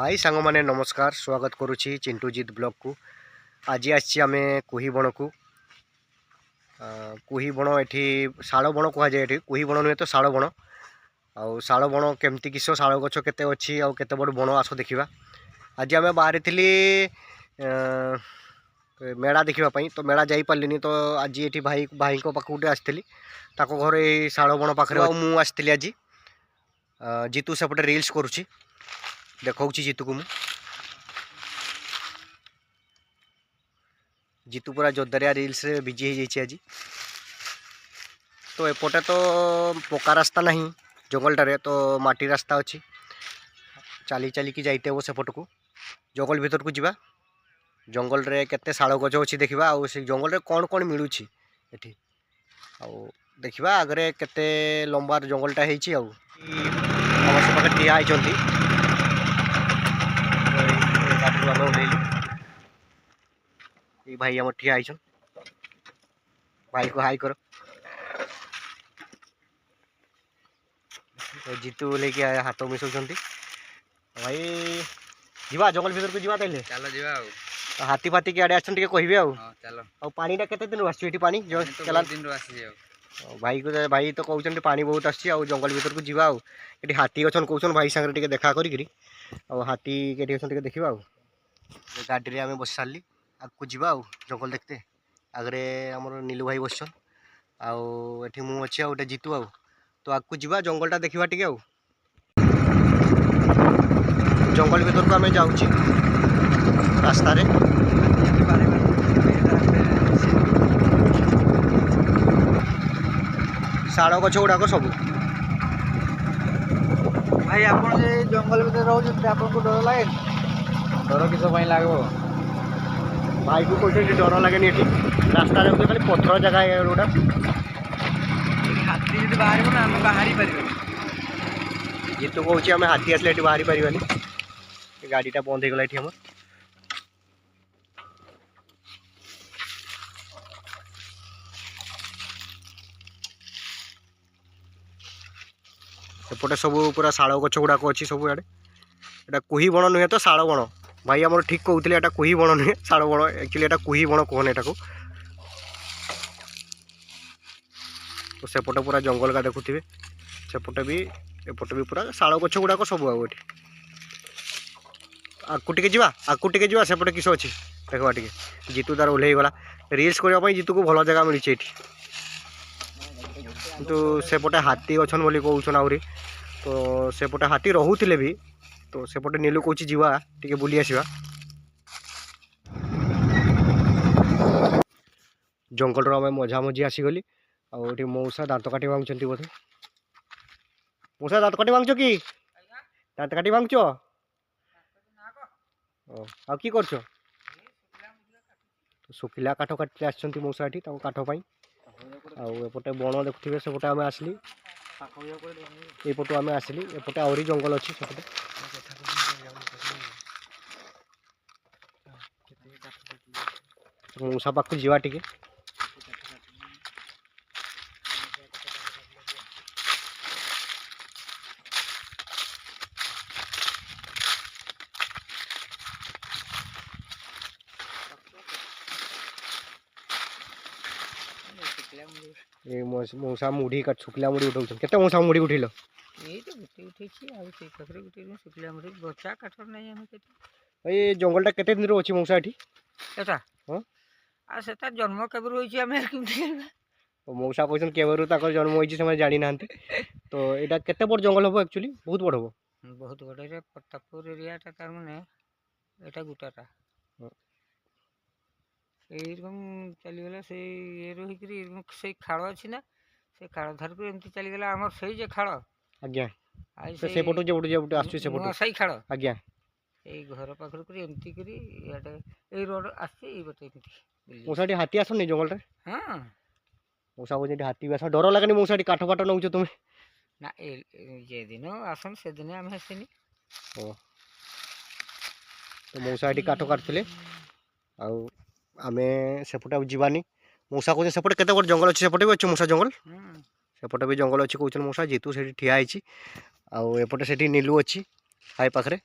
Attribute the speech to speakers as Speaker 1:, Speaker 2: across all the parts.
Speaker 1: High सांग माने नमस्कार स्वागत करुच्ची चिंटूजीत ब्लॉग को। आज आमे कुही बण को। कुही बण एठी शाल बण कह जाए। कुही बण नुहे तो शाल बण। आउ शाल बण केमती किस शाल गछ केते अच्छी आउ केते बड़ बण आस देखा। आज आमे बाहरी थिली मेला देखापी तो मेला जाई पार्लिनी तो आज ये भाई को पाख गोटे आसती घर ये शाल बण पाखे मु आसती। आज जीतू सेपटे रिल्स करुच्ची देखा जीतू को जीतू पूरा जोरदारिया रिल्स रे बिजी हो जाइए आज। तो एपटे तो पक्का रास्ता नहीं जंगलटारे तो माटी रास्ता अच्छी चली चली कि जाइते हे सेपट को जंगल भीतर को जीवा। जंगल रे केते शाल गज अच्छी देखा आउ से जंगल रे कौन कौन मिलूची एठी आउ देखा आगे केते लंबा जंगलटा होती आगे ठिया होती। ये भाई आम ठिया होन भाई को हाई कर जीतू लेके हाथ मिसौं भाई जीवा जंगल भीतर को जीवा ताइले
Speaker 2: चलो जीवा
Speaker 1: हाथी फाती के आड़े आछन टिके कहबे आउ
Speaker 2: चलो
Speaker 1: आ पानी टा केते दिन आसी एठी पानी जो चला
Speaker 2: दिन आसी जाओ
Speaker 1: भाई को भाई तो कहउछन पानी बहुत आसी आ जंगल भीतर को जीवा आउ एठी हाथी अछन कहउछन भाई संगे टिके देखा करी करी आ हाथी केठी अछन टिके देखिबा आउ गाड़ी रे आमे बस सारली आगु जीवा आउ जंगल देखते आगरे हमर नीलू भाई बसछन आउ एठी मु अछि आ जीतू आउ तो आगु जीवा जंगलटा देखिबा टिके आउ जंगल भीतर को आमे जाउची रास्ता रे शाल गछ गुड़ाक सब
Speaker 2: भाई आप जंगल भीतर रोज आपको डर लगे डर किस लगो
Speaker 1: भाई को कहते डर लगे रास्ता खाली पथर जगह है रोड
Speaker 2: हाथी जी बाहर ना आम बाहरी पार
Speaker 1: ये तो कहे आम हाथी आसले बाहरी पारानी गाड़ीटा बंद हो गला ये एपटे सब पूरा शाल गछ गुड़ाक अच्छी सब आड़े एटा कुही बण नुहे तो शाल बण भाई आम ठीक कहते एटा कुही बण नुहे शाल बण एक्चुअली एटा कुही बण कहने एटा को। तो सेपटे पूरा जंगल का देखुवे सेपटे भी एपटे भी पूरा शाल गछ गुड़ाक सब आउ ये आगु टिके जीवा सेपटे किस अच्छी देखा टे जीतू तार ओल्हे गला रिल्स करने जीतू को भल जगह मिली किंतु सेपटे हाथी अच्छन बोली कहउछन आउरी तो सेपटे हाथी रहूथिले भी तो सेपटे नीलू कहूँ जीवा टिके बुली आसीबा जंगल रो आमे मझा मझी आसीगली आउठी मौसा दांत काटी भांगुचंती बोधे मौसा दांत काटी भांगुचो कि दांत काटी भांगुचो आ कि करछो तो सुखिला काठ काटते आछंती मौसा एठी ताको काठ पाई आउ एपटे बण देखुथिबे सेपटे आमे आसली एपटू आमे आसली एपटे आउरी जंगल अच्छी सेपटे मौसा पाखु जीवा टिके ये मौसा मुढ़ी का शुक्ला मुढ़ी उठाउछन केते मौसा मुढ़ी उठिलो
Speaker 2: ये तो गुटी उठेछि आ से ककरे गुटी में शुक्ला मुढ़ी बच्चा काठर नहीं हम केते
Speaker 1: ए जंगलटा केते दिन रो अछि मौसा एठी
Speaker 2: एटा
Speaker 1: हां
Speaker 2: आ सेता जन्म केबर होइछि हमें केमति
Speaker 1: ओ मौसा कहछन केबरु ताकर जन्म होइछि समय जानि नांते तो एटा केते बड़ जंगल होबो एक्चुअली बहुत बड़ होबो
Speaker 2: बहुत बड़ रे प्रतापपुर एरिया ता तार माने एटा गुटाटा एरकम चली गला से ये रही करी से खाड़ अछि ना से खाड़ धर को एमती चली गला हमर सही जे खाड़
Speaker 1: आज्ञा से फोटो जे आछी से फोटो
Speaker 2: सही खाड़
Speaker 1: आज्ञा
Speaker 2: ए घर पाखर करी एमती करी याडे ए रोड आसी ए बते एमती
Speaker 1: मौसाटी हाथी आसनी जंगल रे
Speaker 2: हां
Speaker 1: मौसा को जेटी हाथी आस डर लागनी मौसाटी काठ फाट नउछ तुमे
Speaker 2: ना ए जे दिन आसन से दिन हम हसिनी
Speaker 1: ओ तो मौसाटी काठ काटथिले आउ आमे सेपटे जीवानी मौसा को सेपटे केते बड़ जंगल अछि सेपटे भी अछि मौसा जंगल सेपटे भी जंगल अछि कहउछन मौसा जीतू सेठी ठिया आइछि आउ एपटे सेठी नीलू अछि हाय पाखरे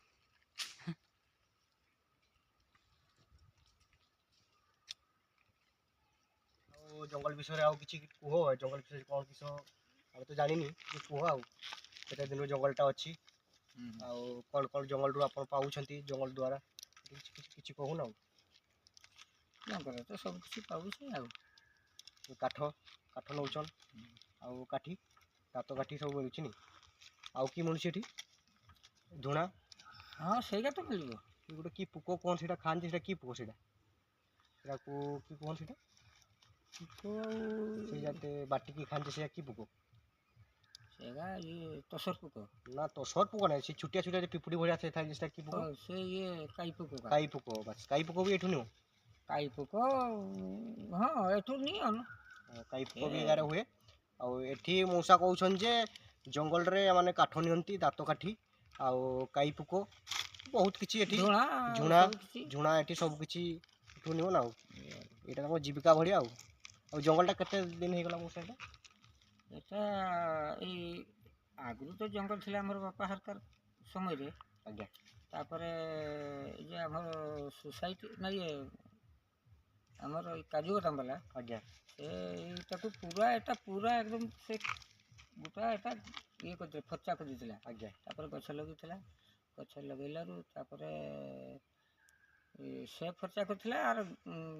Speaker 1: जंगल विषय आउ किछि कुह जंगल विषय कौन किस हम तो जानिनी कि कुह आउ केते दिन जंगलटा अछि आउ कौन कौन जंगल रु आपण पाउछंती जंगल द्वारा किछि कहू ना
Speaker 2: जंगल तो सब किसी पाऊँ आउ
Speaker 1: काठ काठ नौचन आउ काठी दात काठी सब मिलुछि नी आउ की मिलुछि एठी धुणा
Speaker 2: हाँ सेगा तो मिल
Speaker 1: गोटे की पुक कौन सेटा खान सेटा की पुक सेटा सेटा को की कौन सेटा से जाते बाटी की खान से की पुक
Speaker 2: सेगा ये तसर पुक
Speaker 1: ना तो सर पुक ना से छुटिया छुटिया पिपुड़ी भरिया से था जिसटा की पुक
Speaker 2: से ये
Speaker 1: काई पुक बस काई पुक भी एठु नु
Speaker 2: काई पुक हाँ एठू नहीं आन
Speaker 1: काई पुक भी गारे हुए आउ एठी मौसा कहउछन जे जंगल रे माने काठ नियंती दात काठी आउ काई पुक बहुत किछि एठी झुणा झुणा एठी सब किछि एठु नियो ना एटा हम जीविका भरिया आउ जंगलटा केते दिन हे गला मौसा
Speaker 2: एटा ए आगु तो जंगल थिला हमर बापा हरकर समय रे
Speaker 1: आज्ञा
Speaker 2: तापरे जे हमर सोसाइटी ना ये हमर काजू बादाम वाला
Speaker 1: आज्ञा
Speaker 2: से ताकू पूरा एटा पूरा एकदम से गोटा एटा ये कर फच्चा कर दिला
Speaker 1: आज्ञा
Speaker 2: तापर गछ लगितला गछ लगैलारू तापरे से फर्चा करथिला आर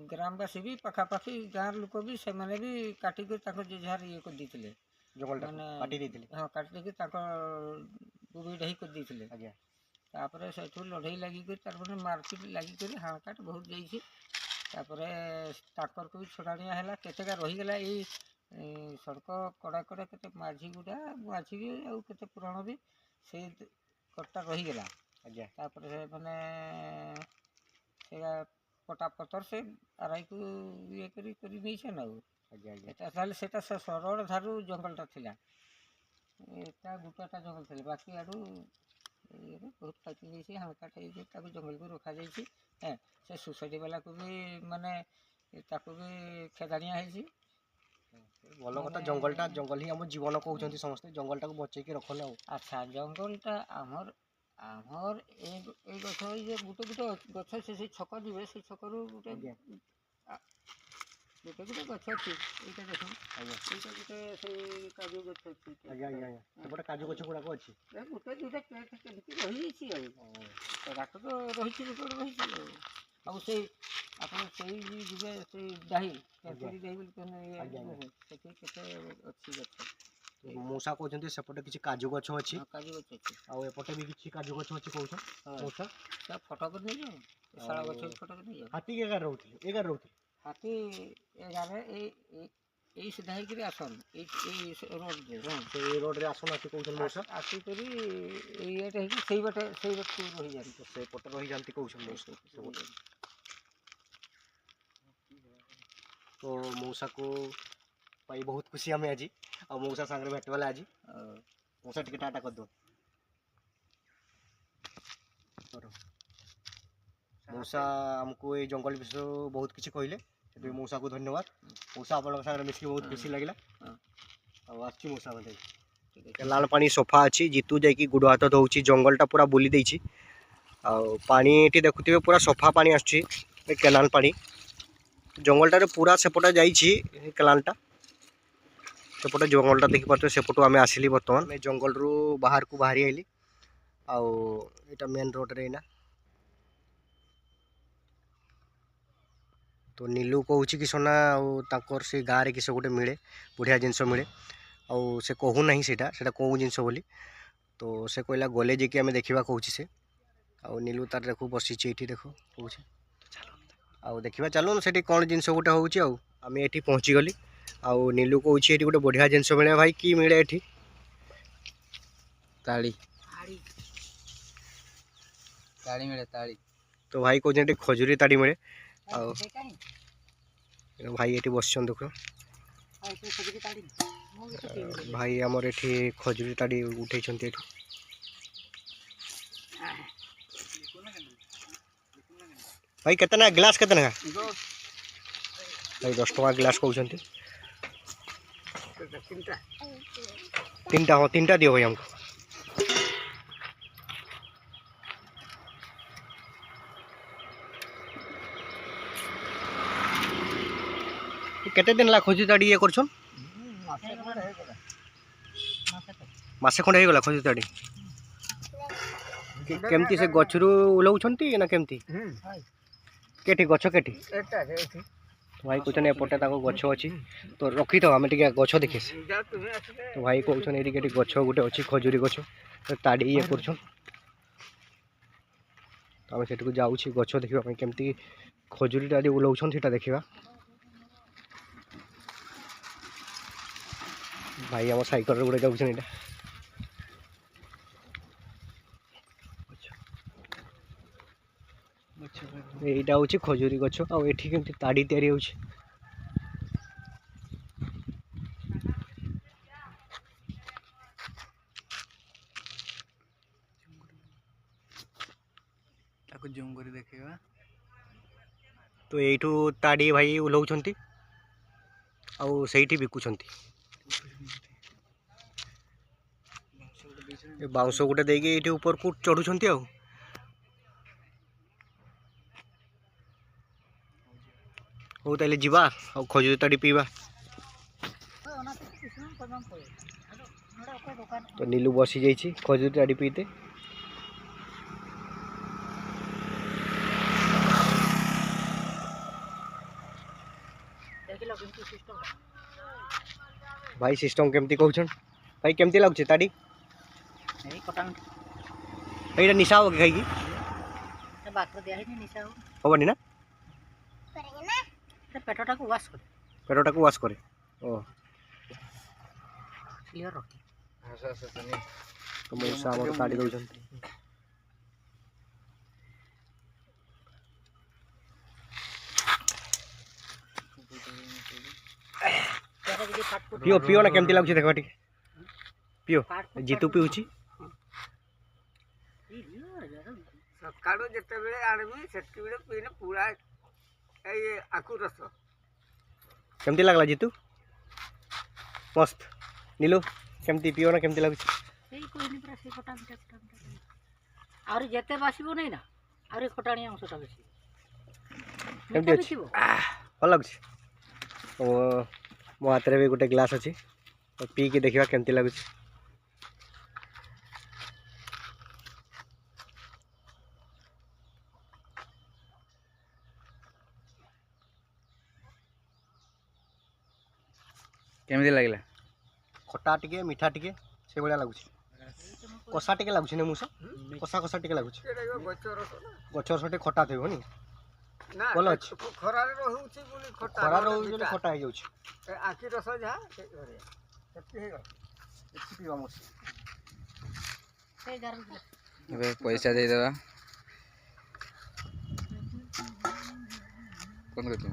Speaker 2: ग्रामवासी भी पाखापाखि गाँव लोक भी से माने भी काटी कर ताको जे झार ये कर दिथिले
Speaker 1: जंगलटा काटी देथिले
Speaker 2: हाँ काटी के ताको बुबी ढही कर दिथिले
Speaker 1: आज्ञा
Speaker 2: तापरे सेठू लड़ाई लगी कर तार मारपीट लगी कर हाँ काट बहुत जाइए तापरे ताकर को भी छड़ाणिया है केतेगा रहीगला ये सड़क कड़ा कड़ा केते माझी गुड़ा माझी भी आउ केते पुराण भी से कट्टा रहीगला
Speaker 1: आज्ञा
Speaker 2: तापरे से माने सेगा पटा पतर से आराई को ये करी नहीं छे ना
Speaker 1: आज्ञा आज्ञा
Speaker 2: एटा ताले सेटा से सरड़ धारू जंगलटा थिला एटा गुटाटा जंगल थिला बाकी आडू ये बहुत काटी नहीं छे हल्का टाइप के ताको जंगल को रखा जाई छी हैं से सोसाइटी वाला को भी माने ताको भी खेदानिया है छी
Speaker 1: भलो कथा जंगलटा जंगल ही हम जीवन कहउछंती समस्त जंगलटा को बचै के रखले
Speaker 2: अच्छा जंगलटा हमर आमर ए गछ ये गुटे गुटे गछ से छक दिबे से छकरू गुटे गुटे गुटे गछ अछि एटा देखो
Speaker 1: आज्ञा
Speaker 2: एटा गुटे से काजू गछ अछि
Speaker 1: आज्ञा आज्ञा सेपटे काजू गछ गुडा को अछि
Speaker 2: ए गुटे दुटा केमति रही छी आ रात तो रही छी गुटे रही छी अब से अपन सेई जिबे से दाही तेरी दाही बोल कने से केते अछि गछ
Speaker 1: मौसा कहउछंती सेपटे किछि काजू गछ अछि
Speaker 2: काजू गछ अछि
Speaker 1: आ एपटे भी किछि काजू गछ अछि कहउछ मौसा
Speaker 2: सब फोटो कर नहीं जाओ सारा गछ फोटो कर नहीं जाओ
Speaker 1: हाथी के गार रहउथि
Speaker 2: हाथी एगारे ए सीधा ही करी आसन ए रोड रे
Speaker 1: से रोड रे आसन अछि कहउछन मौसा
Speaker 2: आसी करी ये रही कि सही बटे रही जान
Speaker 1: तो से पटे रही जानती कहउछन मौसा तो मौसा को पाई बहुत खुशी हमें आज और मौसा संग भेट वाला आज मौसा टिके टाटा कर दो मौसा हमको ये जंगल विषय बहुत किसी कहले से मौसा को धन्यवाद मौसा आपन संग मिसकी बहुत खुशी लागला और आछि मौसा मते लाल पानी सोफा अछि जीतू जाई की गुड हाथ धोउची जंगलटा पूरा बुली देइची आ पानी एटी देखुथिबे पूरा सोफा पानी आछि केनाल पानी जंगलटा रे पूरा सेपटा जाइछि केनालटा सेपटे जंगलटा देखि पाते सेपटो आमे आसिली बर्तमान मैं जंगल रु बाहर को बाहरी आइली आउ एटा मेन रोड रे ना तो नीलू कहूँ कि सोना आर से गाँव में किस गोटे मिले बढ़िया जिनस मिले आउ से कहू ना सेटा कौ जिनस बोली तो से कहला गले जी आम देखा कहूँ से आउ नीलू तार देखो बसी ये देखो कहूँ आउ देखा चलो से कौन जिनस गोटे हूँ आम ये पहुँची गली आउ नीलू कहूँ ये गोटे बढ़िया जिनस मिले भाई कि मिले ये
Speaker 2: ताड़ी ताड़ी मिले ताड़ी
Speaker 1: तो भाई कहते खजुरी ताड़ी मिले आउ भाई ये बस देख भाई आमर ये खजुरी ताड़ी उठे भाई केतना ग्लास केतना भाई 10 टका ग्लास कहते तीन हाँ 3टा दियो भाई हमको केते दिन ला खजूरी ताड़ी ये करछन मासे खंडे हो गला खजूरी ताड़ी केमती से गछरु उलौछंती ना केमती केठी गछ केठी भाई कहते एपटे गछ अच्छी तो रखी तो आम टे गछ देखी तो भाई कहते ये गछ गोटे अच्छी खजूरी गछ ताड़ी ये कर आम से जाऊँ गछ देखा केमती खजूरी ताड़ी उलौछन सीटा देखा भाई आम साइकेल गोटे जाऊँ यहाँ हूँ खजूरी गछ आठी केमती ताड़ी तैयारी हो
Speaker 3: देखा
Speaker 1: तो यू ताड़ी भाई उलौंट आईटी बिकुंट बाउंस गोटे देके ऊपर को चढ़ुंट आ हो ताले जीवा आ खजूरी ताड़ी पीवा तो नीलू बसी जाइए खजूरी ताड़ी पीते भाई सिस्टम केमती कहछन भाई केमती लागुचे ताड़ी भाई निशा हो खाई हबनी ना
Speaker 2: पेटटा को वाश करे
Speaker 1: पेटटा को वाश करे ओ
Speaker 2: क्लियर रखी
Speaker 1: तो मौसा हमर ताड़ी दउछन पियो पियो ना केमती लागुचे देखो टी पियो जीतू पिउची
Speaker 2: सकाळू जते बेले आनबी सेटकी बेले पीने पूरा ए आकु रस
Speaker 1: केमती लागला जीतू मस्त नीलू केमती पियो ना केमती लागुचे
Speaker 2: ए कोई नहीं प्रेस कोटा और जते बासिबो नहीं ना और खटाणी अंशटा बेसी
Speaker 1: केमती अछि भल लागुचे ओ मो हाथ में भी गोटे ग्लास अच्छी तो पी के देखा केमती लगुच
Speaker 3: केमती लागला
Speaker 1: खटा टिके मीठा टिके से भाया लगुच कषा टिके लगुच ने मुसा कषा कषा टिके लगुच गछर सटे खटा थे होनी भल अच्छे
Speaker 2: खरारे रहउची बोली खटा
Speaker 1: खरा रोज खटा हो जाउछ
Speaker 2: आखि रस जा सेटकी हे
Speaker 1: पीवा मस
Speaker 3: ଏବେ ପଇସା ଦେଇଦେବା କ'ଣ କରୁଛୁ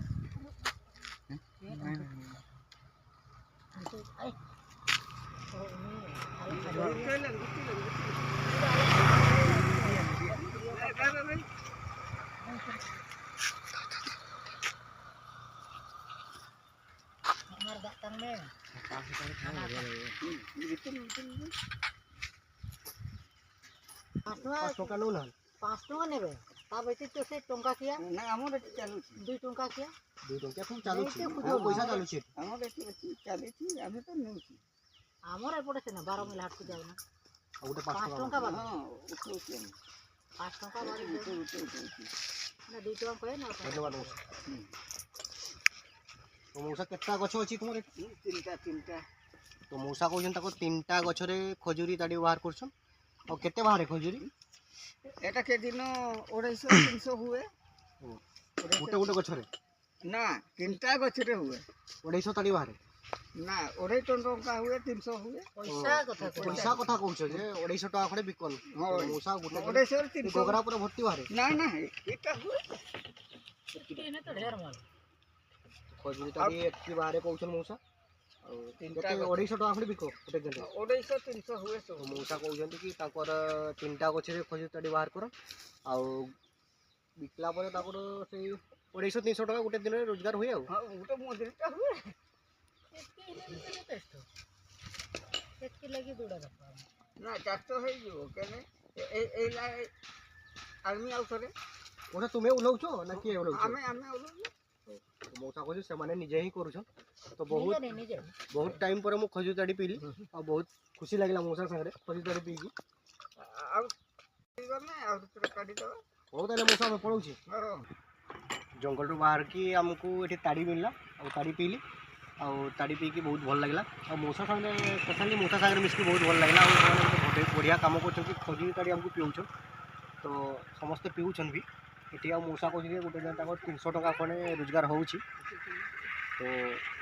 Speaker 1: टका नो ना
Speaker 2: 5 टका नेबे ता बेटी तो से टंका किया ना हमर बेटी चालू 2 टका किया
Speaker 1: 2 टका खूब चालू छी पैसा चालू छी
Speaker 2: हमर बेटी चालू छी हमें तो नहीं छी हमर एपटे से ना 12 मिल हाट को जाऊ ना
Speaker 1: आ गोटे
Speaker 2: 5 टका बा हां उठो छी 5 टका बारी ना 2 टका कहे ना
Speaker 1: धन्यवाद तो मौसा केतना गछ अछि तुमरे
Speaker 2: तीनटा
Speaker 1: तो मौसा कहछन ताको तीनटा गछरे खजूरी ताड़ी बाहर करछन और केते बाहर खजूरी
Speaker 2: एटा के दिन 250 300 हुए
Speaker 1: गोटे गोटे गछरे
Speaker 2: ना तीनटा गछरे हुए
Speaker 1: 250 ताड़ी बाहर
Speaker 2: ना 250 टका हुए 300 हुए
Speaker 1: पैसा कथा कहछ जे 250 टका खडे बिकल मौसा गोटे
Speaker 2: 250 300
Speaker 1: गोगरा पूरा भर्ती बाहर
Speaker 2: ना ना एटा हुए एने तो ढेर माल
Speaker 1: खजूरी ताड़ी एतकी बाहर कहछन मौसा और तीनटा 250 टका खडे बिको गोटे दिन
Speaker 2: 250 300 हुए
Speaker 1: तो मौसा कहछन कि ताकर तीनटा गछरे खजूरी ताड़ी बाहर कर आ बिकला पर ताकर से 250 300 टका गोटे दिन रोजगार हुए
Speaker 2: हां गोटे मजूरीटा हुए एतकी लगी दूड़ा ना 400 है जो केने ए ला आर्मी आउ करे
Speaker 1: ओटा तुम्हें उलौछो ना के उलौछो
Speaker 2: हमें उलौ
Speaker 1: मौसा कहूँ से निजे ही करूँ तो बहुत टाइम पर मुझे खजूर ताड़ी पीली और बहुत खुशी लगे मौसा सागर खजूर ताड़ी पीकी बहुत मौसा में पड़ोच जंगल रू बाहर की आमको ये ताड़ी मिलला और ताड़ी पीली और ताड़ी पीकी बहुत भल लगे और मौसा सागर स्पेशली मौसा सागर मिसकी बहुत भल लगे और बढ़िया कम कर खजूर ताड़ी आमको पीऊछ तो समस्ते पीऊन भी ये आ मौसा कहते गोटे दिन 300 टका खंडे रोजगार हो तो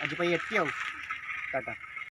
Speaker 1: आज एति टाटा।